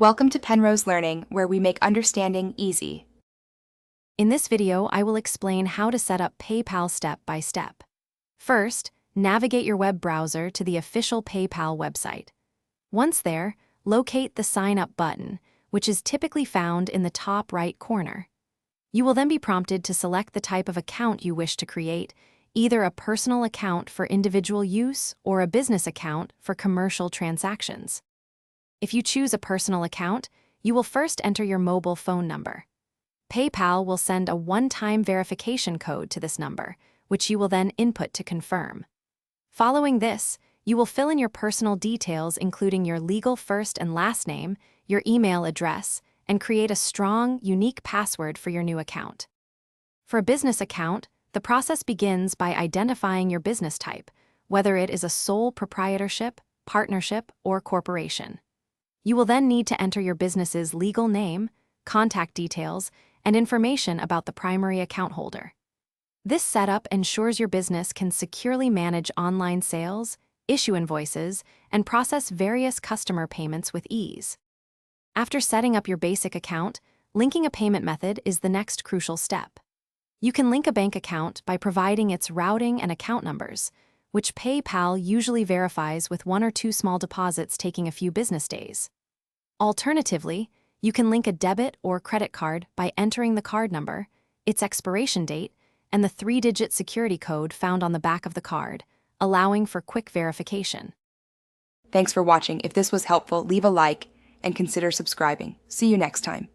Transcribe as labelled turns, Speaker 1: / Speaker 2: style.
Speaker 1: Welcome to Penrose Learning, where we make understanding easy.
Speaker 2: In this video, I will explain how to set up PayPal step by step. First, navigate your web browser to the official PayPal website. Once there, locate the Sign Up button, which is typically found in the top right corner. You will then be prompted to select the type of account you wish to create, either a personal account for individual use or a business account for commercial transactions. If you choose a personal account, you will first enter your mobile phone number. PayPal will send a one-time verification code to this number, which you will then input to confirm. Following this, you will fill in your personal details, including your legal first and last name, your email address, and create a strong, unique password for your new account. For a business account, the process begins by identifying your business type, whether it is a sole proprietorship, partnership, or corporation. You will then need to enter your business's legal name, contact details, and information about the primary account holder. This setup ensures your business can securely manage online sales, issue invoices, and process various customer payments with ease. After setting up your basic account, linking a payment method is the next crucial step. You can link a bank account by providing its routing and account numbers, which PayPal usually verifies with one or two small deposits taking a few business days. Alternatively, you can link a debit or credit card by entering the card number, its expiration date, and the 3-digit security code found on the back of the card, allowing for quick verification.
Speaker 1: Thanks for watching. If this was helpful, leave a like and consider subscribing. See you next time.